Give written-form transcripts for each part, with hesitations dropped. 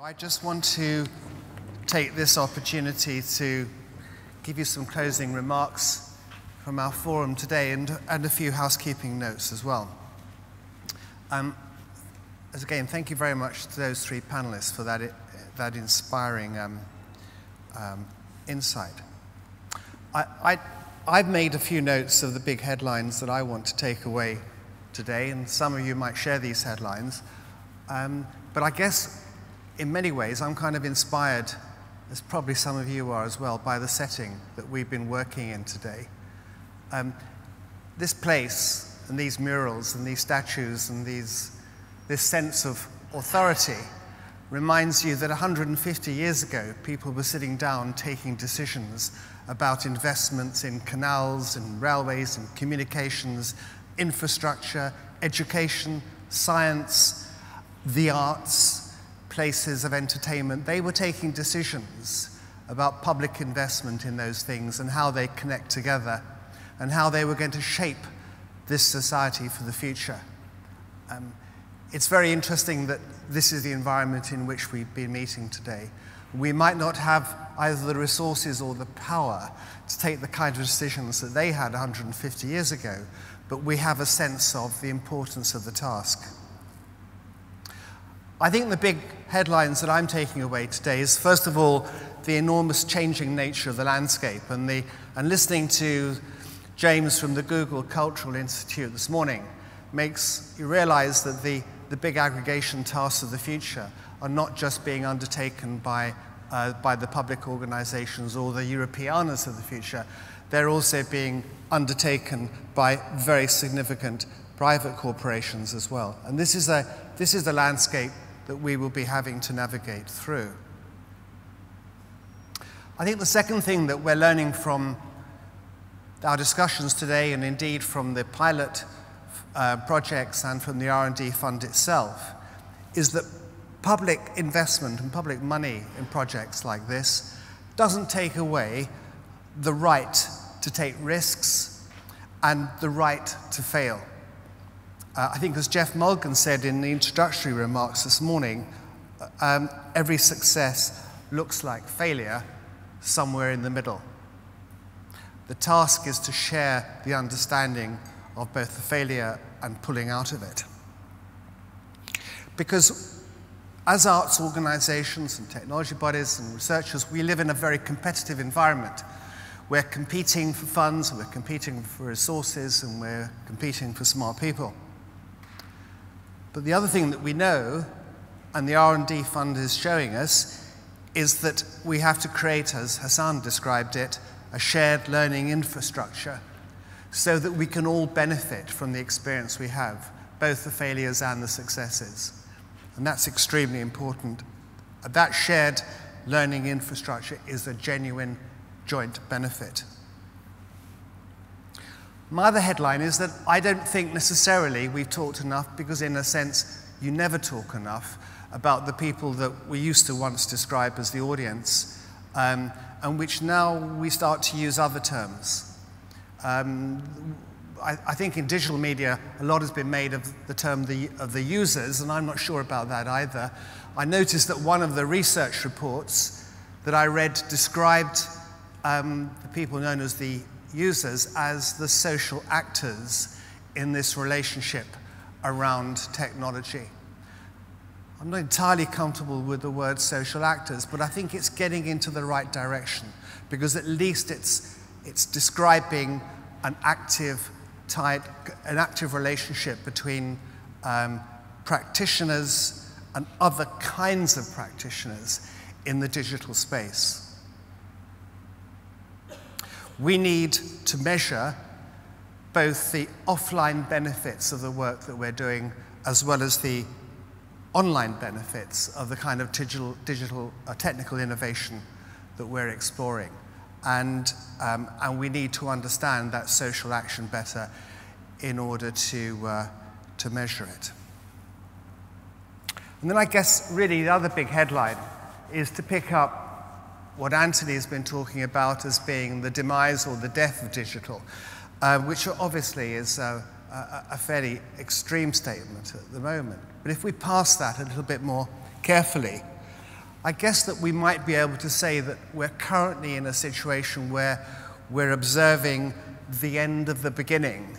I just want to take this opportunity to give you some closing remarks from our forum today and a few housekeeping notes as well. Again, thank you very much to those three panelists for that inspiring insight. I've made a few notes of the big headlines that I want to take away today, and some of you might share these headlines. But I guess in many ways I'm kind of inspired, as probably some of you are as well, by the setting that we've been working in today. This place and these murals and these statues and this sense of authority reminds you that 150 years ago people were sitting down taking decisions about investments in canals and railways and communications, infrastructure, education, science, the arts, places of entertainment. They were taking decisions about public investment in those things and how they connect together and how they were going to shape this society for the future. It's very interesting that this is the environment in which we've been meeting today. We might not have either the resources or the power to take the kind of decisions that they had 150 years ago, but we have a sense of the importance of the task. I think the big headlines that I'm taking away today is, first of all, the enormous changing nature of the landscape. And listening to James from the Google Cultural Institute this morning makes you realize that the big aggregation tasks of the future are not just being undertaken by the public organizations or the Europeanas of the future. They're also being undertaken by very significant private corporations as well. And this is the landscape that we will be having to navigate through. I think the second thing that we're learning from our discussions today, and indeed from the pilot projects and from the R&D fund itself, is that public investment and public money in projects like this doesn't take away the right to take risks and the right to fail. I think, as Jeff Mulgan said in the introductory remarks this morning, every success looks like failure somewhere in the middle. The task is to share the understanding of both the failure and pulling out of it. Because as arts organizations and technology bodies and researchers, we live in a very competitive environment. We're competing for funds, we're competing for resources, and we're competing for smart people. But the other thing that we know, and the R&D fund is showing us, is that we have to create, as Hassan described it, a shared learning infrastructure so that we can all benefit from the experience we have, both the failures and the successes. And that's extremely important. That shared learning infrastructure is a genuine joint benefit. My other headline is that I don't think necessarily we've talked enough, because in a sense you never talk enough about the people that we used to once describe as the audience, and which now we start to use other terms. I think in digital media a lot has been made of the term of the users, and I'm not sure about that either. I noticed that one of the research reports that I read described the people known as the users as the social actors in this relationship around technology. I'm not entirely comfortable with the word social actors, but I think it's getting into the right direction, because at least it's describing an active relationship between practitioners and other kinds of practitioners in the digital space. We need to measure both the offline benefits of the work that we're doing as well as the online benefits of the kind of digital technical innovation that we're exploring. And we need to understand that social action better in order to measure it. And then I guess really the other big headline is to pick up what Anthony has been talking about as being the demise or the death of digital, which obviously is a fairly extreme statement at the moment. But if we parse that a little bit more carefully, I guess that we might be able to say that we're currently in a situation where we're observing the end of the beginning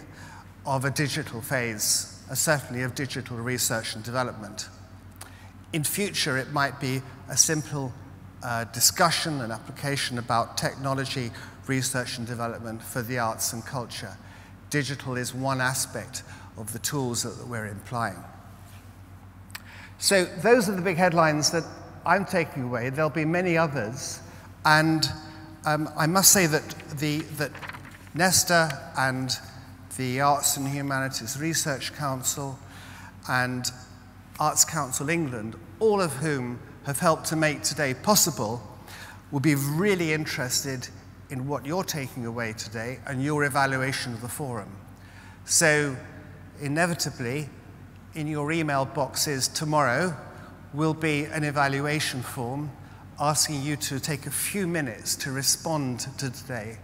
of a digital phase, certainly of digital research and development. In future, it might be a simple discussion and application about technology, research and development for the arts and culture. Digital is one aspect of the tools that we're implying. So those are the big headlines that I'm taking away. There'll be many others, and I must say that Nesta and the Arts and Humanities Research Council and Arts Council England, all of whom have helped to make today possible, will be really interested in what you're taking away today and your evaluation of the forum. So inevitably, in your email boxes tomorrow will be an evaluation form asking you to take a few minutes to respond to today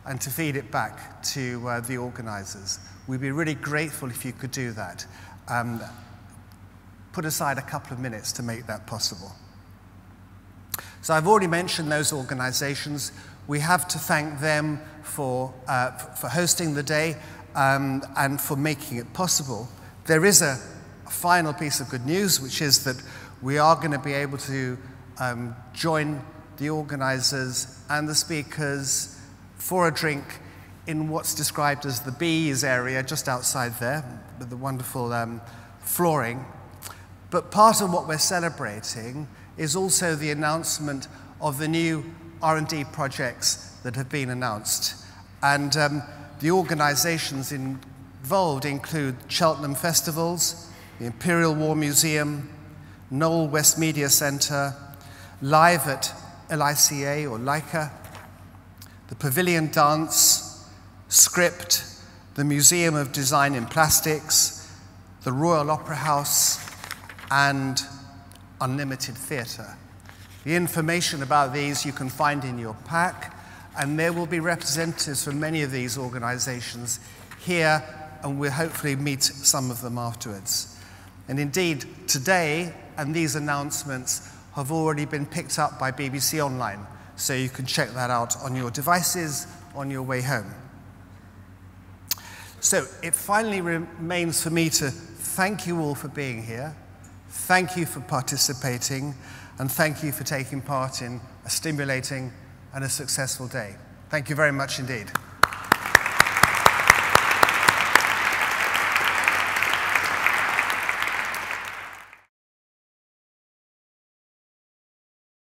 and to feed it back to the organizers. We'd be really grateful if you could do that. Put aside a couple of minutes to make that possible. So I've already mentioned those organizations. We have to thank them for hosting the day and for making it possible. There is a final piece of good news, which is that we are going to be able to join the organizers and the speakers for a drink in what's described as the Bees area, just outside there, with the wonderful flooring. But part of what we're celebrating is also the announcement of the new R&D projects that have been announced. And the organizations involved include Cheltenham Festivals, the Imperial War Museum, Knowle West Media Centre, Live at LICA or LICA, the Pavilion Dance, Script, the Museum of Design in Plastics, the Royal Opera House, and Unlimited Theatre. The information about these you can find in your pack, and there will be representatives from many of these organizations here, and we'll hopefully meet some of them afterwards. And indeed, today, and these announcements have already been picked up by BBC Online, so you can check that out on your devices on your way home. So it finally remains for me to thank you all for being here, thank you for participating, and thank you for taking part in a stimulating and a successful day. Thank you very much indeed.